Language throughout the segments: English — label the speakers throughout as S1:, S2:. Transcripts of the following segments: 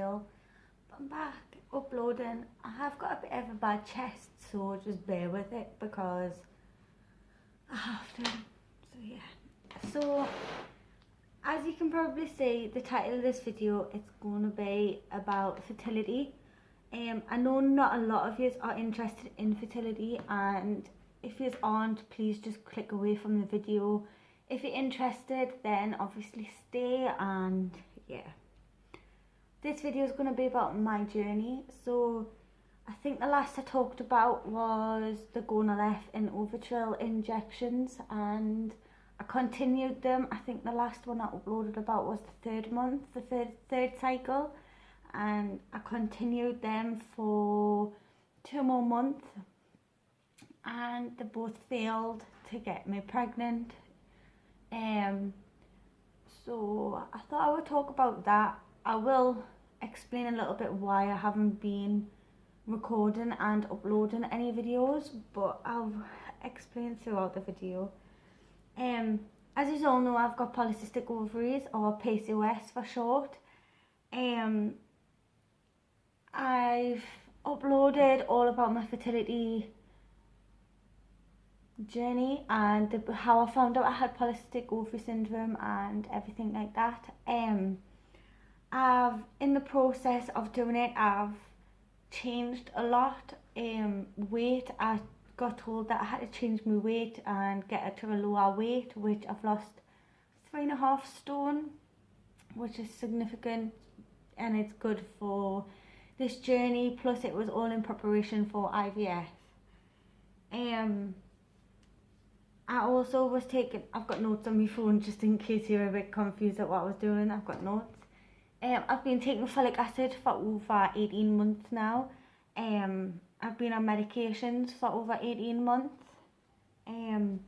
S1: while, but I'm back uploading. I have got a bit of a bad chest, so just bear with it because I have to. So yeah, so as you can probably see, the title of this video, it's going to be about fertility. I know not a lot of you are interested in fertility, and if you aren't, please just click away from the video. If you're interested, then obviously stay. And yeah, this video is going to be about my journey. So I think the last I talked about was the Gonal-F and Ovitril injections, and I continued them. I think the last one I uploaded about was the third month, the third cycle, and I continued them for 2 more months, and they both failed to get me pregnant. So I thought I would talk about that. I will explain a little bit why I haven't been recording and uploading any videos, but I'll explain throughout the video. As you all know, I've got polycystic ovaries, or PCOS for short. I've uploaded all about my fertility journey and how I found out I had polycystic ovary syndrome and everything like that. In the process of doing it, I've changed a lot. Weight, I got told that I had to change my weight and get it to a lower weight, which I've lost 3.5 stone, which is significant, and it's good for this journey. Plus it was all in preparation for IVF. I also was taking, I've got notes on my phone just in case you're a bit confused at what I was doing. I've got notes. I've been taking folic acid for over 18 months now. I've been on medications for over 18 months. In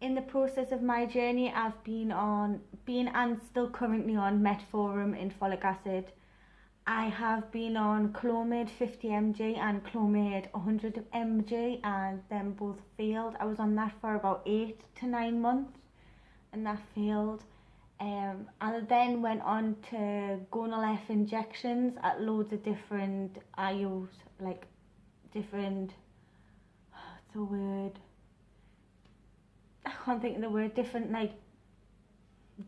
S1: the process of my journey, I've been and still currently on metformin and folic acid. I have been on Clomid 50 mg and Clomid 100 mg, and them both failed. I was on that for about 8 to 9 months, and that failed. I then went on to Gonal-F injections at loads of different IUs, like different, what's the word? I can't think of the word, different like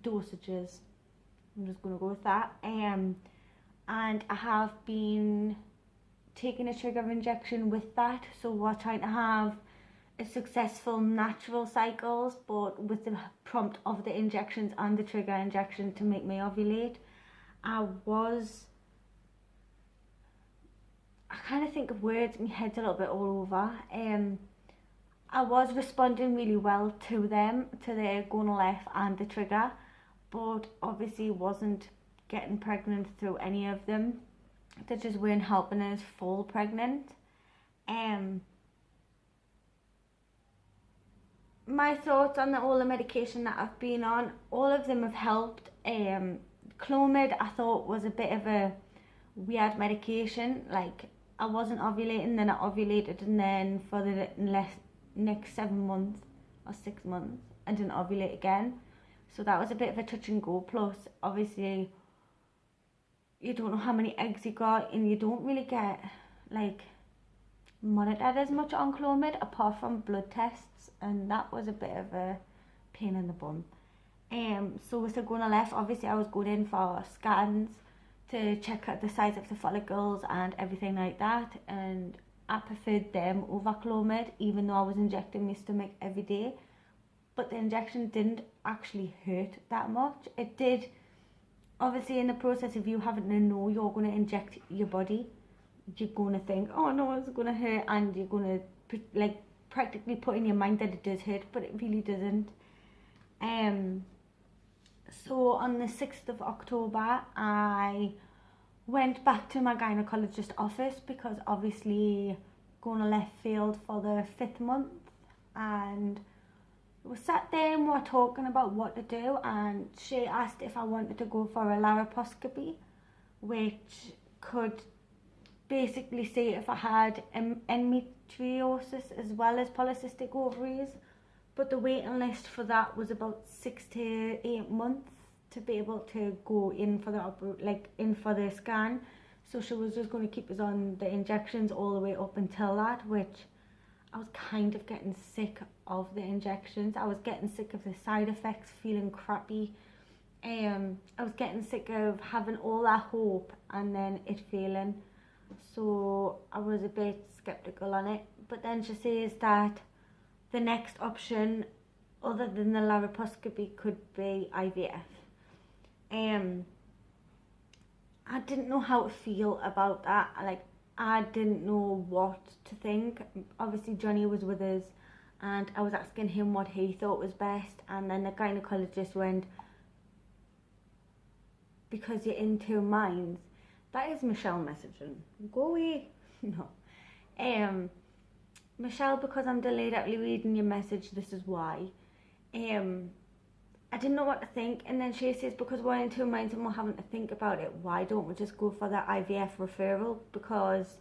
S1: dosages. I'm just going to go with that. And I have been taking a trigger injection with that, so we're trying to have a successful natural cycles, but with the prompt of the injections and the trigger injection to make me ovulate. I kind of think of words, my head's a little bit all over. I was responding really well to them, to the Gonal-F and the trigger, but obviously wasn't getting pregnant through any of them. They just weren't helping us fall pregnant. My thoughts on all the medication that I've been on, all of them have helped. Clomid I thought was a bit of a weird medication. Like, I wasn't ovulating, then I ovulated, and then for the next 7 months or 6 months I didn't ovulate again. So that was a bit of a touch and go. Plus obviously you don't know how many eggs you got, and you don't really get like monitored as much on Clomid apart from blood tests, and that was a bit of a pain in the bum. So with the Gonal-F, obviously I was going in for scans to check out the size of the follicles and everything like that, and I preferred them over Clomid, even though I was injecting my stomach every day. But the injection didn't actually hurt that much. It did. Obviously, in the process of you having to know you're going to inject your body, you're going to think, oh no, it's going to hurt, and you're going to like practically put in your mind that it does hurt, but it really doesn't. So on the 6th of October, I went back to my gynecologist office because obviously Gonal-F failed for the 5th month, and we sat there and we were talking about what to do, and she asked if I wanted to go for a laparoscopy, which could basically see if I had endometriosis as well as polycystic ovaries. But the waiting list for that was about 6 to 8 months to be able to go in for the scan. So she was just going to keep us on the injections all the way up until that, which I was kind of getting sick of the injections. I was getting sick of the side effects, feeling crappy. I was getting sick of having all that hope and then it failing. So I was a bit skeptical on it. But then she says that the next option other than the laparoscopy could be IVF. I didn't know how to feel about that. I didn't know what to think. Obviously Johnny was with us and I was asking him what he thought was best, and then the gynecologist went, because you're in two minds. That is Michelle messaging. Go away. No. Michelle, because I'm deliberately reading your message, this is why. I didn't know what to think, and then she says, because we're in two minds and we're having to think about it, why don't we just go for the IVF referral? Because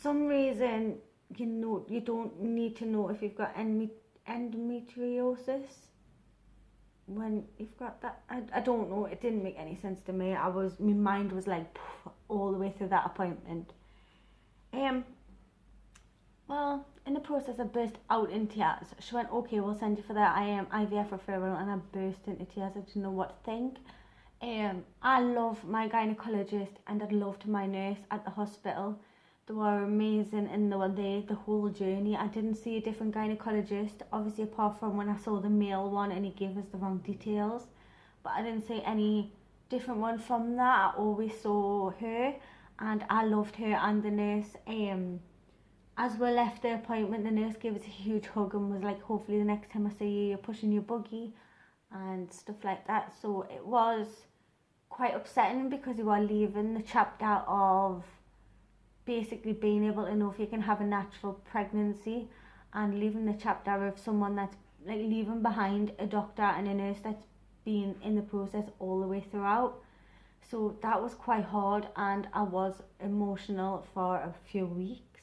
S1: some reason, you don't need to know if you've got endometriosis when you've got that. I don't know, it didn't make any sense to me. My mind was like all the way through that appointment. Well, in the process I burst out in tears. She went, okay, we'll send you for the IVF referral, and I burst into tears. I didn't know what to think. I love my gynecologist and I loved my nurse at the hospital. They were amazing and they were there the whole journey. I didn't see a different gynecologist, obviously apart from when I saw the male one and he gave us the wrong details. But I didn't see any different one from that. I always saw her and I loved her and the nurse. As we left the appointment, the nurse gave us a huge hug and was like, hopefully the next time I see you, you're pushing your buggy and stuff like that. So it was quite upsetting because you are leaving the chapter of basically being able to know if you can have a natural pregnancy, and leaving the chapter of someone that's like leaving behind a doctor and a nurse that's been in the process all the way throughout. So that was quite hard and I was emotional for a few weeks.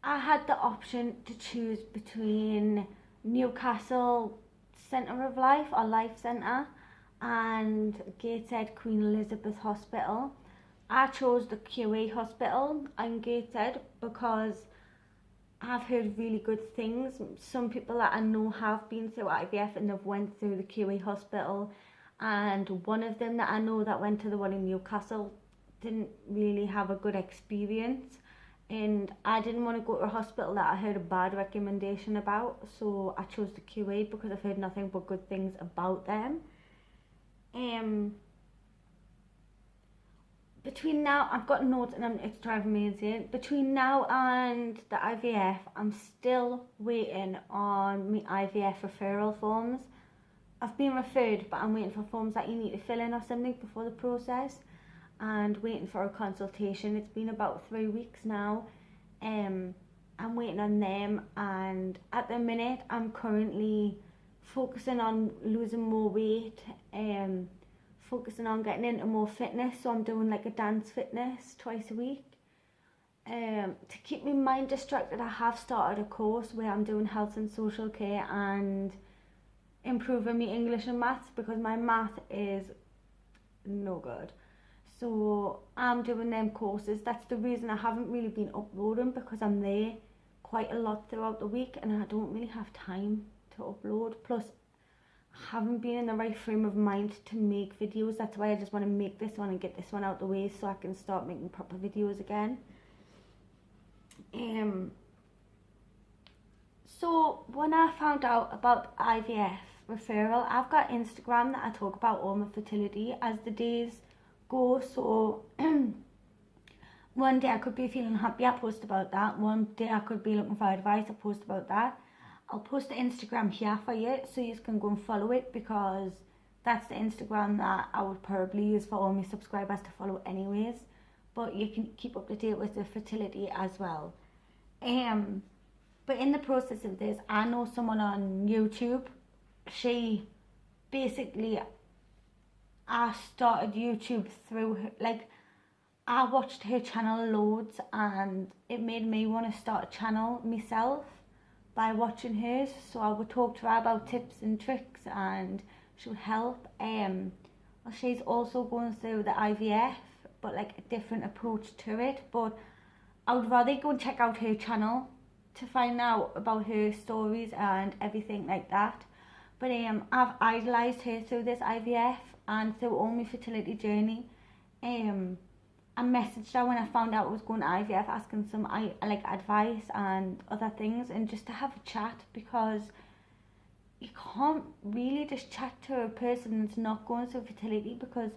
S1: I had the option to choose between Newcastle Centre of Life or Life Centre and Gateshead Queen Elizabeth Hospital. I chose the QA hospital in Gateshead because I've heard really good things. Some people that I know have been through IVF and they've went through the QA hospital, and one of them that I know that went to the one in Newcastle didn't really have a good experience, and I didn't want to go to a hospital that I heard a bad recommendation about, so I chose the QA because I've heard nothing but good things about them. Between now, I've got notes and it's driving me insane. Between now and the IVF, I'm still waiting on my IVF referral forms. I've been referred, but I'm waiting for forms that you need to fill in or something before the process, and waiting for a consultation. It's been about 3 weeks now. I'm waiting on them, and at the minute I'm currently focusing on losing more weight, focusing on getting into more fitness. So I'm doing like a dance fitness twice a week. To keep my mind distracted, I have started a course where I'm doing health and social care and improving my English and maths, because my math is no good. So I'm doing them courses. That's the reason I haven't really been uploading, because I'm there quite a lot throughout the week and I don't really have time to upload. Plus I haven't been in the right frame of mind to make videos. That's why I just want to make this one and get this one out the way so I can start making proper videos again. So when I found out about IVF referral, I've got Instagram that I talk about all my fertility as the days go. So one day I could be feeling happy, I post about that. One day I could be looking for advice, I post about that. I'll post the Instagram here for you so you can go and follow it, because that's the Instagram that I would probably use for all my subscribers to follow anyways. But you can keep up to date with the fertility as well. But in the process of this, I know someone on YouTube. She basically, I started YouTube through her. Like, I watched her channel loads and it made me want to start a channel myself. by watching hers. So I would talk to her about tips and tricks, and she would help. She's also going through the IVF, but like a different approach to it. But I would rather go and check out her channel to find out about her stories and everything like that. But I've idolised her through this IVF and through all my fertility journey. I messaged her when I found out I was going to IVF, asking some like advice and other things, and just to have a chat, because you can't really just chat to a person that's not going through fertility, because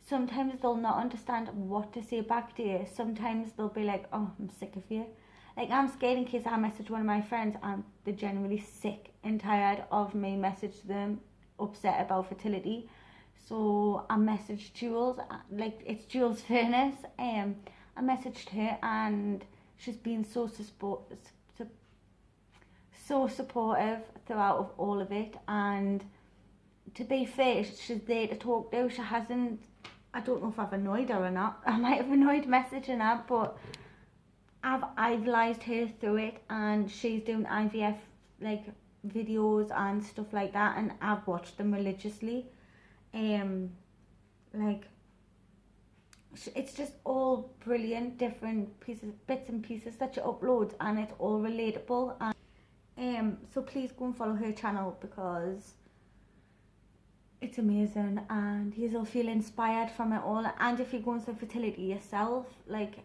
S1: sometimes they'll not understand what to say back to you. Sometimes they'll be like, oh, I'm sick of you. Like, I'm scared in case I message one of my friends and they're generally sick and tired of me message them upset about fertility. So I messaged Jules, like it's Jules Furness. I messaged her and she's been so supportive throughout of all of it. And to be fair, she's there to talk to. She hasn't, I don't know if I've annoyed her or not. I might have annoyed messaging her, but I've idolised her through it, and she's doing IVF like videos and stuff like that, and I've watched them religiously. Like, it's just all brilliant, different bits and pieces that she uploads, and it's all relatable. And so please go and follow her channel, because it's amazing and you'll feel inspired from it all. And if you're going through fertility yourself, like,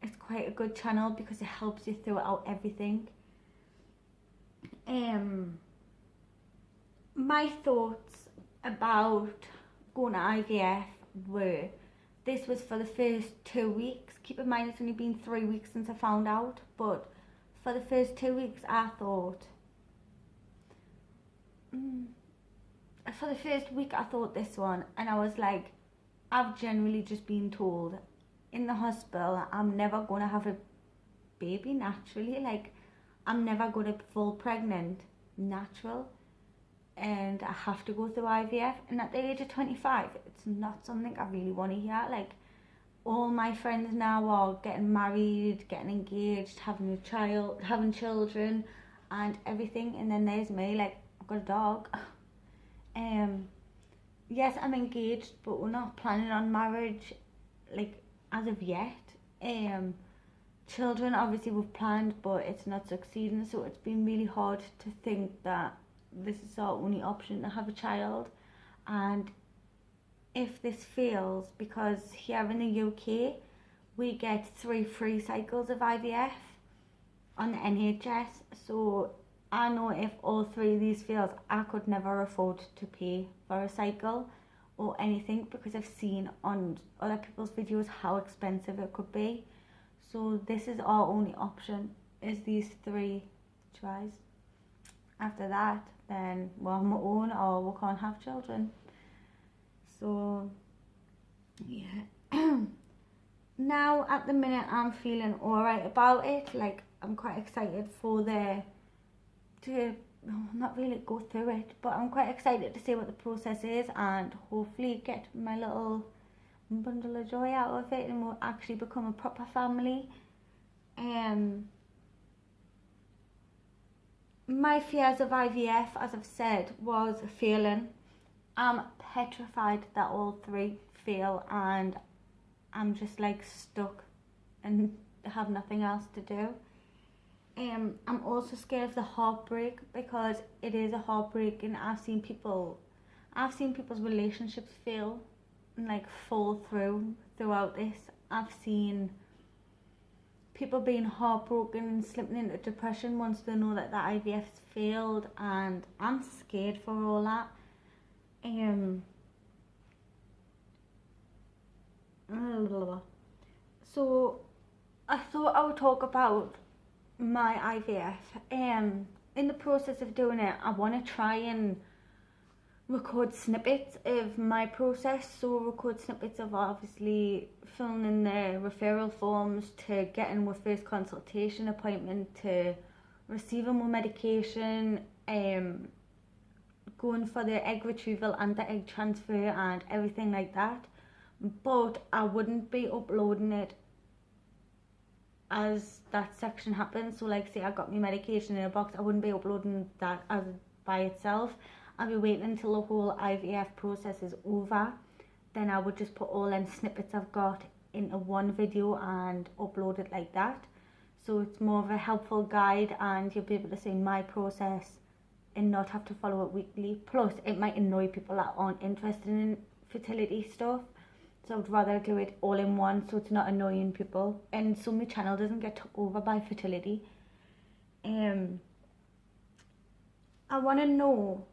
S1: it's quite a good channel because it helps you throughout everything. My thoughts about going to IVF were, this was for the first 2 weeks. Keep in mind it's only been 3 weeks since I found out, but for the first 2 weeks I thought, for the first week I thought this one, and I was like, I've generally just been told in the hospital I'm never going to have a baby naturally, like I'm never going to fall pregnant natural, and I have to go through IVF. And at the age of 25, it's not something I really want to hear. Like, all my friends now are getting married, getting engaged, having a child, having children and everything, and then there's me, like, I've got a dog. Yes, I'm engaged, but we're not planning on marriage, like, as of yet. Children, obviously we've planned, but it's not succeeding, so it's been really hard to think that this is our only option to have a child. And if this fails, because here in the UK we get 3 free cycles of IVF on the NHS, so I know if all 3 of these fails, I could never afford to pay for a cycle or anything, because I've seen on other people's videos how expensive it could be. So this is our only option, is these 3 tries. After that, then we're on our own, or we can't have children. So yeah. Now at the minute I'm feeling alright about it. Like, I'm quite excited for not really go through it, but I'm quite excited to see what the process is, and hopefully get my little bundle of joy out of it, and we'll actually become a proper family. My fears of IVF, as I've said, was failing. I'm petrified that all 3 fail, and I'm just like stuck and have nothing else to do. I'm also scared of the heartbreak, because it is a heartbreak, and I've seen people's relationships fail and like fall throughout this. I've seen people being heartbroken and slipping into depression once they know that the IVF's failed, and I'm scared for all that. So I thought I would talk about my IVF. In the process of doing it, I want to try and record snippets of my process. So record snippets of obviously filling in the referral forms, to getting my first consultation appointment, to receiving my medication, going for the egg retrieval and the egg transfer and everything like that. But I wouldn't be uploading it as that section happens. So like say I got my medication in a box, I wouldn't be uploading that as by itself. I'll be waiting until the whole IVF process is over. Then I would just put all them snippets I've got into one video and upload it like that. So it's more of a helpful guide, and you'll be able to see my process and not have to follow it weekly. Plus it might annoy people that aren't interested in fertility stuff, so I'd rather do it all in one so it's not annoying people, and so my channel doesn't get took over by fertility. I want to know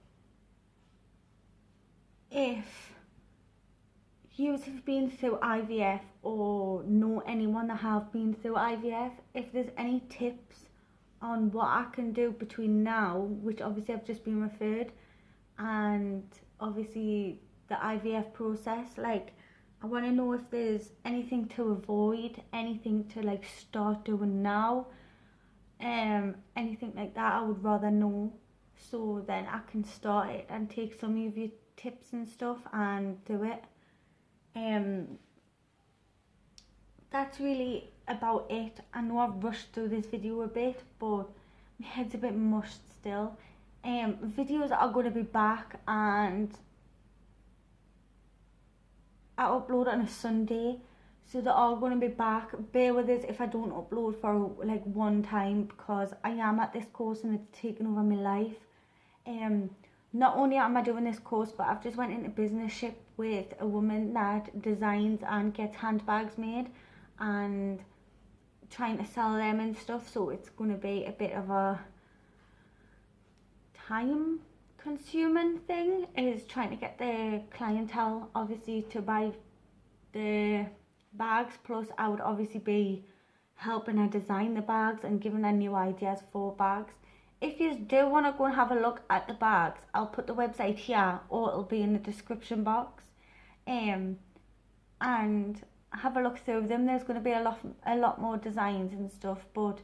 S1: if you have been through IVF or know anyone that have been through IVF, if there's any tips on what I can do between now, which obviously I've just been referred, and obviously the IVF process. Like, I want to know if there's anything to avoid, anything to like start doing now, anything like that. I would rather know, so then I can start it and take some of your tips and stuff and do it. That's really about it. I know I've rushed through this video a bit, but my head's a bit mushed still. Videos are going to be back, and I upload on a Sunday, so they're all going to be back. Bear with us if I don't upload for like one time, because I am at this course and it's taken over my life. Not only am I doing this course, but I've just went into businessship with a woman that designs and gets handbags made and trying to sell them and stuff. So it's going to be a bit of a time consuming thing, is trying to get the clientele obviously to buy the bags. Plus I would obviously be helping her design the bags and giving her new ideas for bags. If you do want to go and have a look at the bags, I'll put the website here, or it'll be in the description box, and have a look through them. There's going to be a lot more designs and stuff, but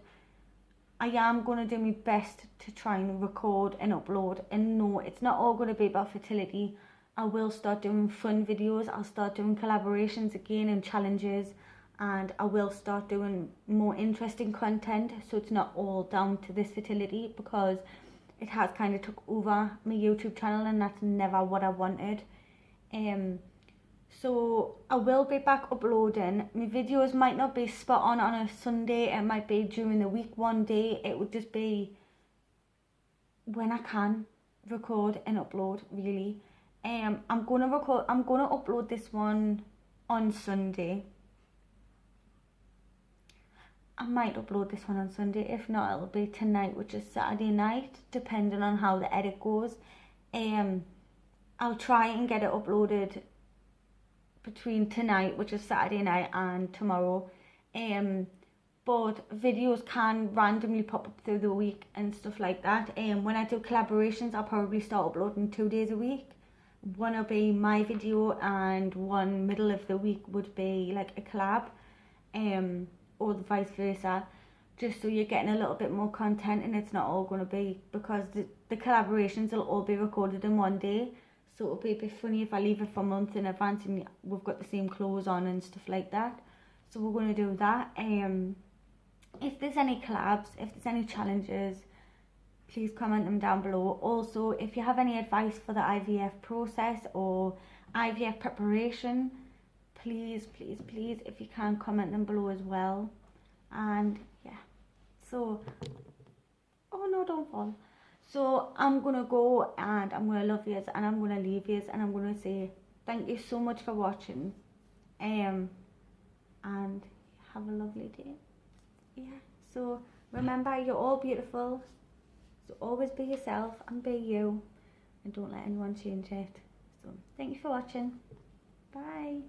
S1: I am going to do my best to try and record and upload. And no, it's not all going to be about fertility. I will start doing fun videos. I'll start doing collaborations again and challenges, and I will start doing more interesting content, so it's not all down to this fertility, because it has kind of took over my YouTube channel, and that's never what I wanted. So I will be back uploading. My videos might not be spot on a Sunday. It might be during the week one day. It would just be when I can record and upload, really. I'm gonna upload this one on Sunday. I might upload this one on Sunday. If not, it'll be tonight, which is Saturday night, depending on how the edit goes. I'll try and get it uploaded between tonight, which is Saturday night, and tomorrow. But videos can randomly pop up through the week and stuff like that. When I do collaborations, I'll probably start uploading 2 days a week. One will be my video, and one middle of the week would be like a collab, or vice versa, just so you're getting a little bit more content, and it's not all going to be, because the collaborations will all be recorded in one day. So it'll be a bit funny if I leave it for months in advance and we've got the same clothes on and stuff like that. So we're going to do that. If there's any collabs, if there's any challenges, please comment them down below. Also, if you have any advice for the IVF process or IVF preparation, please, please, please, if you can, comment them below as well. And yeah, so, oh no, don't fall. So I'm going to go, and I'm going to love yous, and I'm going to leave yous, and I'm going to say thank you so much for watching, and have a lovely day. Yeah, so remember, you're all beautiful, so always be yourself and be you, and don't let anyone change it. So thank you for watching. Bye.